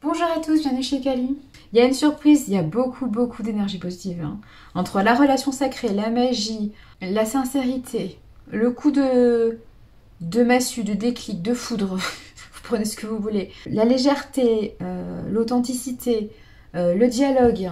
Bonjour à tous, bienvenue chez Kali. Il y a une surprise, il y a beaucoup d'énergie positive. Entre la relation sacrée, la magie, la sincérité, le coup de massue, de déclic, de foudre, vous prenez ce que vous voulez, la légèreté, l'authenticité, le dialogue,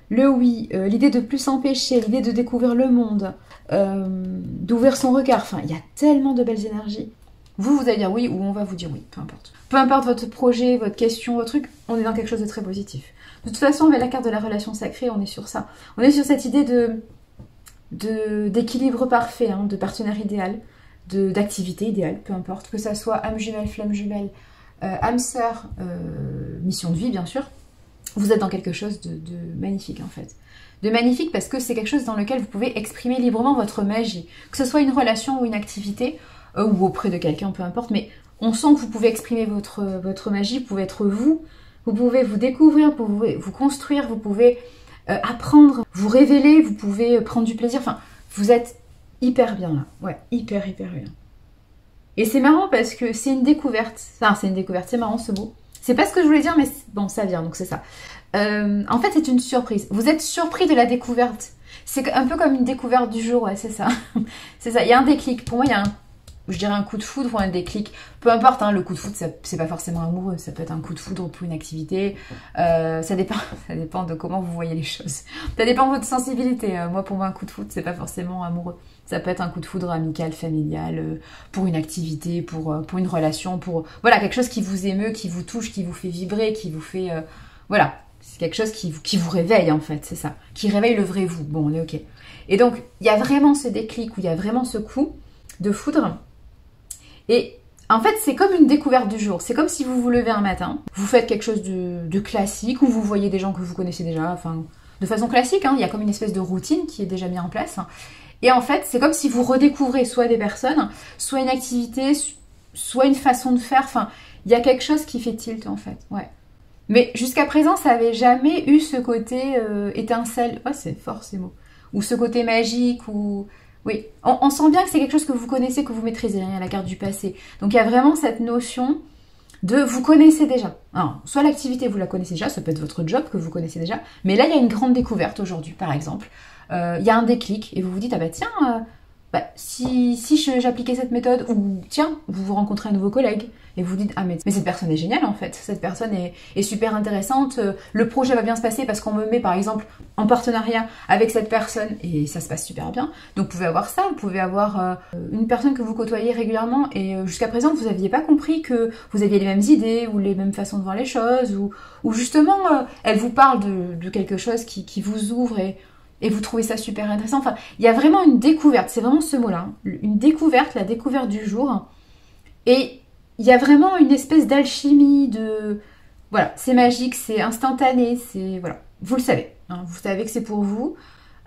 le oui, l'idée de plus s'empêcher, l'idée de découvrir le monde, d'ouvrir son regard, enfin il y a tellement de belles énergies. Vous allez dire oui ou on va vous dire oui, peu importe. Peu importe votre projet, votre question, votre truc, on est dans quelque chose de très positif. De toute façon, avec la carte de la relation sacrée, on est sur ça. On est sur cette idée d'équilibre parfait, de partenaire idéal, d'activité idéale, peu importe. Que ça soit âme jumelle, flamme jumelle, âme sœur, mission de vie bien sûr. Vous êtes dans quelque chose de magnifique en fait. De magnifique parce que c'est quelque chose dans lequel vous pouvez exprimer librement votre magie. Que ce soit une relation ou une activité, ou auprès de quelqu'un, peu importe, mais on sent que vous pouvez exprimer votre magie, vous pouvez être vous pouvez vous découvrir, vous pouvez vous construire, vous pouvez apprendre, vous révéler, vous pouvez prendre du plaisir, enfin, vous êtes hyper bien là, ouais, hyper bien. Et c'est marrant parce que c'est une découverte, enfin c'est une découverte, c'est marrant ce mot, c'est pas ce que je voulais dire, mais bon, ça vient, donc c'est ça. En fait, c'est une surprise, vous êtes surpris de la découverte, c'est un peu comme une découverte du jour, ouais, c'est ça, c'est ça, il y a un déclic, pour moi il y a je dirais un coup de foudre ou un déclic, peu importe, le coup de foudre, c'est pas forcément amoureux, ça peut être un coup de foudre pour une activité, ça dépend de comment vous voyez les choses, ça dépend de votre sensibilité. Moi, pour moi, un coup de foudre, c'est pas forcément amoureux, ça peut être un coup de foudre amical, familial, pour une activité, pour une relation, pour voilà, quelque chose qui vous émeut, qui vous touche, qui vous fait vibrer, qui vous fait, voilà, c'est quelque chose qui vous réveille en fait, c'est ça, qui réveille le vrai vous, bon, on est ok. Et donc, il y a vraiment ce déclic, où il y a vraiment ce coup de foudre. Et en fait, c'est comme une découverte du jour. C'est comme si vous vous levez un matin, vous faites quelque chose de classique, ou vous voyez des gens que vous connaissez déjà, enfin, de façon classique, il y a comme une espèce de routine qui est déjà mise en place. Et en fait, c'est comme si vous redécouvrez soit des personnes, soit une activité, soit une façon de faire, enfin, il y a quelque chose qui fait tilt en fait, ouais. Mais jusqu'à présent, ça n'avait jamais eu ce côté étincelle, oh c'est fort ces mots, ou ce côté magique, ou... Oui, on sent bien que c'est quelque chose que vous connaissez, que vous maîtrisez, à la carte du passé. Donc il y a vraiment cette notion de vous connaissez déjà. Alors, soit l'activité, vous la connaissez déjà, ça peut être votre job que vous connaissez déjà, mais là il y a une grande découverte aujourd'hui, par exemple. Il y a un déclic et vous vous dites, ah bah tiens, si j'appliquais cette méthode, ou tiens, vous rencontrez un nouveau collègue et vous vous dites, ah mais cette personne est géniale en fait, cette personne est super intéressante, le projet va bien se passer parce qu'on me met par exemple en partenariat avec cette personne et ça se passe super bien. Donc vous pouvez avoir ça, vous pouvez avoir une personne que vous côtoyez régulièrement et jusqu'à présent vous n'aviez pas compris que vous aviez les mêmes idées ou les mêmes façons de voir les choses, ou justement elle vous parle de quelque chose qui vous ouvre et vous trouvez ça super intéressant. Enfin, il y a vraiment une découverte, c'est vraiment ce mot-là, une découverte, la découverte du jour. Et il y a vraiment une espèce d'alchimie, voilà, c'est magique, c'est instantané, c'est... Voilà, vous le savez, vous savez que c'est pour vous.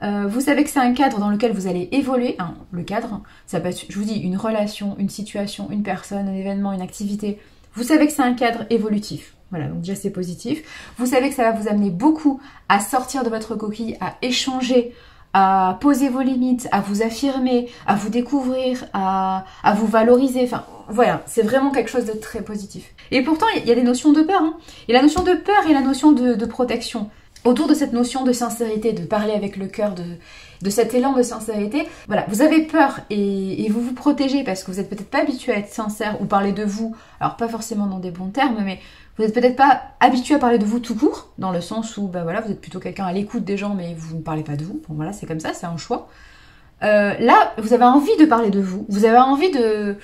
Vous savez que c'est un cadre dans lequel vous allez évoluer. Le cadre, ça peut être, je vous dis, une relation, une situation, une personne, un événement, une activité. Vous savez que c'est un cadre évolutif. Voilà, donc déjà c'est positif. Vous savez que ça va vous amener beaucoup à sortir de votre coquille, à échanger, à poser vos limites, à vous affirmer, à vous découvrir, à vous valoriser. Enfin, voilà, c'est vraiment quelque chose de très positif. Et pourtant, il y a des notions de peur. Et la notion de peur et la notion de protection. Autour de cette notion de sincérité, de parler avec le cœur, de cet élan de sincérité, voilà, vous avez peur et vous vous protégez parce que vous n'êtes peut-être pas habitué à être sincère ou parler de vous, alors pas forcément dans des bons termes, mais vous n'êtes peut-être pas habitué à parler de vous tout court, dans le sens où voilà, vous êtes plutôt quelqu'un à l'écoute des gens, mais vous ne parlez pas de vous. Bon voilà, c'est comme ça, c'est un choix. Là, vous avez envie de parler de vous, vous avez envie de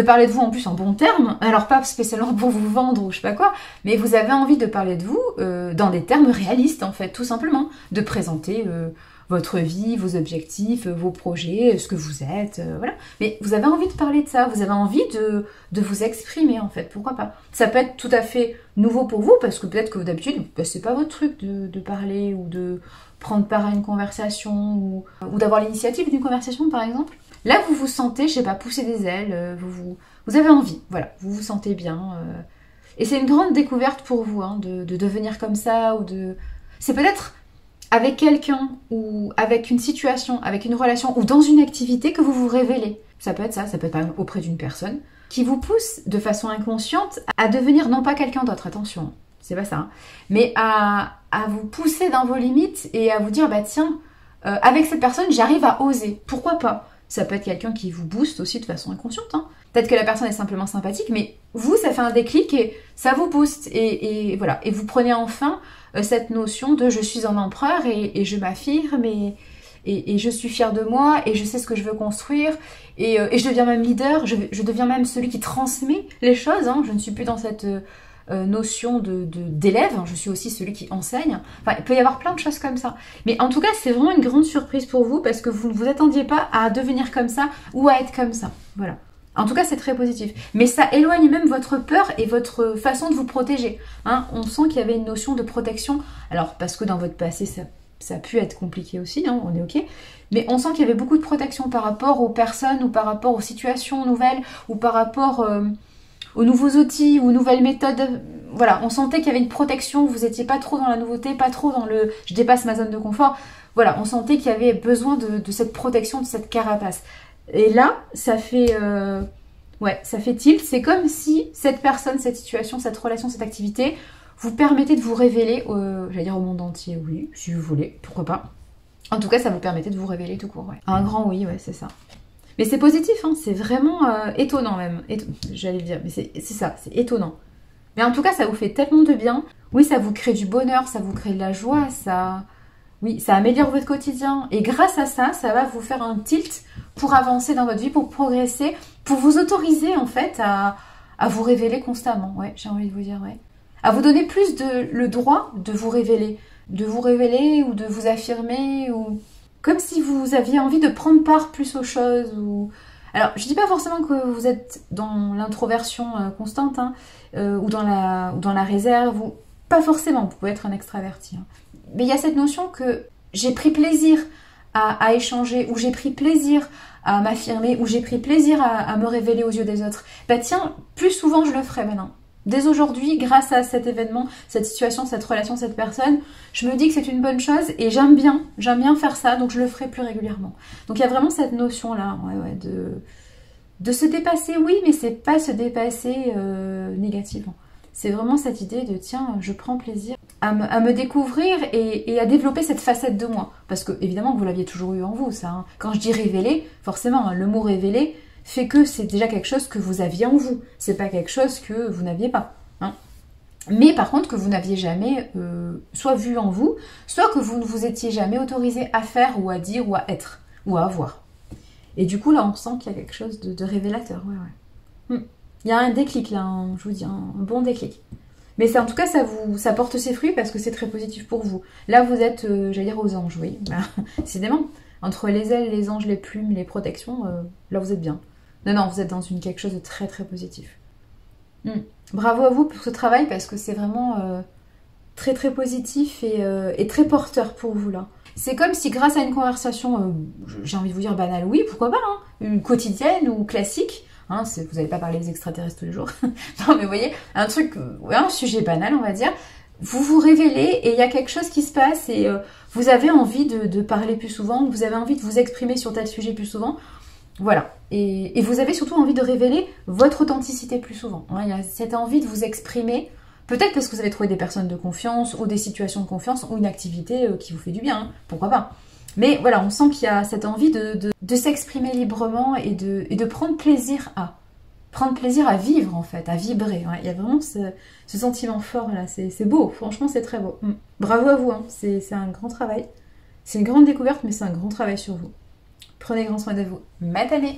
parler de vous en plus en bons termes, alors pas spécialement pour vous vendre ou je sais pas quoi, mais vous avez envie de parler de vous dans des termes réalistes en fait, tout simplement, de présenter votre vie, vos objectifs, vos projets, ce que vous êtes, voilà. Mais vous avez envie de parler de ça, vous avez envie de vous exprimer en fait, pourquoi pas. Ça peut être tout à fait nouveau pour vous, parce que peut-être que d'habitude, c'est pas votre truc de parler ou de prendre part à une conversation ou d'avoir l'initiative d'une conversation par exemple. Là, vous vous sentez, je sais pas, pousser des ailes, vous avez envie, voilà, vous vous sentez bien. Et c'est une grande découverte pour vous, de devenir comme ça, ou de... C'est peut-être avec quelqu'un, ou avec une situation, avec une relation, ou dans une activité que vous vous révélez. Ça peut être ça peut être par exemple auprès d'une personne, qui vous pousse de façon inconsciente à devenir non pas quelqu'un d'autre, attention. c'est pas ça, hein. Mais à vous pousser dans vos limites et à vous dire, bah tiens, avec cette personne, j'arrive à oser. Pourquoi pas? Ça peut être quelqu'un qui vous booste aussi de façon inconsciente, hein. Peut-être que la personne est simplement sympathique, mais vous, ça fait un déclic et ça vous booste. Et voilà. Et vous prenez enfin cette notion de je suis un empereur et je m'affirme et je suis fière de moi et je sais ce que je veux construire et je deviens même leader, je deviens même celui qui transmet les choses, hein. Je ne suis plus dans cette notion d'élève, hein. Je suis aussi celui qui enseigne. Enfin, il peut y avoir plein de choses comme ça. Mais en tout cas, c'est vraiment une grande surprise pour vous parce que vous ne vous attendiez pas à devenir comme ça ou à être comme ça. Voilà. En tout cas, c'est très positif. Mais ça éloigne même votre peur et votre façon de vous protéger, hein. On sent qu'il y avait une notion de protection. Alors, parce que dans votre passé, ça a pu être compliqué aussi, hein, on est ok. Mais on sent qu'il y avait beaucoup de protection par rapport aux personnes ou par rapport aux situations nouvelles ou par rapport aux nouveaux outils ou nouvelles méthodes. Voilà, on sentait qu'il y avait une protection, vous n'étiez pas trop dans la nouveauté, pas trop dans le « je dépasse ma zone de confort ». Voilà, on sentait qu'il y avait besoin de cette protection, de cette carapace. Et là, ça fait tilt. C'est comme si cette personne, cette situation, cette relation, cette activité vous permettait de vous révéler, j'allais dire au monde entier, oui, si vous voulez, pourquoi pas. En tout cas, ça vous permettait de vous révéler tout court, ouais. Un grand oui, ouais, c'est ça. Mais c'est positif, hein, c'est vraiment étonnant même. J'allais le dire, mais c'est ça, c'est étonnant. Mais en tout cas, ça vous fait tellement de bien. Oui, ça vous crée du bonheur, ça vous crée de la joie, oui, ça améliore votre quotidien. Et grâce à ça, ça va vous faire un tilt pour avancer dans votre vie, pour progresser, pour vous autoriser en fait à vous révéler constamment. Ouais, j'ai envie de vous dire, ouais. À vous donner plus le droit de vous révéler ou de vous affirmer, ou comme si vous aviez envie de prendre part plus aux choses. Alors, je dis pas forcément que vous êtes dans l'introversion constante, hein, ou dans la réserve, ou pas forcément, vous pouvez être un extraverti, hein. Mais il y a cette notion que j'ai pris plaisir à échanger, ou j'ai pris plaisir à m'affirmer, ou j'ai pris plaisir à me révéler aux yeux des autres. Bah tiens, plus souvent je le ferai maintenant. Dès aujourd'hui, grâce à cet événement, cette situation, cette relation, cette personne, je me dis que c'est une bonne chose et j'aime bien faire ça, donc je le ferai plus régulièrement. Donc il y a vraiment cette notion-là, de se dépasser, oui, mais c'est pas se dépasser négativement. C'est vraiment cette idée de, tiens, je prends plaisir à me découvrir et à développer cette facette de moi. Parce que, évidemment, que vous l'aviez toujours eu en vous, ça, hein. Quand je dis révéler, forcément, hein, le mot révéler fait que c'est déjà quelque chose que vous aviez en vous. C'est pas quelque chose que vous n'aviez pas, hein. Mais par contre, que vous n'aviez jamais soit vu en vous, soit que vous ne vous étiez jamais autorisé à faire ou à dire ou à être ou à avoir. Et du coup, là, on sent qu'il y a quelque chose de révélateur. Ouais. Il y a un déclic là, je vous dis, un bon déclic. Mais en tout cas, ça porte ses fruits parce que c'est très positif pour vous. Là, vous êtes, j'allais dire, aux anges, oui. Décidément, entre les ailes, les anges, les plumes, les protections, là, vous êtes bien. Non, vous êtes dans quelque chose de très, très positif. Bravo à vous pour ce travail parce que c'est vraiment très, très positif et très porteur pour vous, là. C'est comme si grâce à une conversation, j'ai envie de vous dire banale, oui, pourquoi pas, hein, une quotidienne ou classique, hein, vous n'allez pas parler des extraterrestres tous les jours. Non, mais vous voyez, un sujet banal, on va dire. Vous vous révélez et il y a quelque chose qui se passe et vous avez envie de parler plus souvent, vous avez envie de vous exprimer sur tel sujet plus souvent. Voilà. Et vous avez surtout envie de révéler votre authenticité plus souvent, hein. Il y a cette envie de vous exprimer, peut-être parce que vous avez trouvé des personnes de confiance ou des situations de confiance ou une activité qui vous fait du bien, hein, pourquoi pas. Mais voilà, on sent qu'il y a cette envie de s'exprimer librement et de prendre plaisir à vivre en fait, à vibrer. Ouais. Il y a vraiment ce sentiment fort là, c'est beau, franchement c'est très beau. Bravo à vous, hein. C'est un grand travail. C'est une grande découverte, mais c'est un grand travail sur vous. Prenez grand soin de vous. Matane!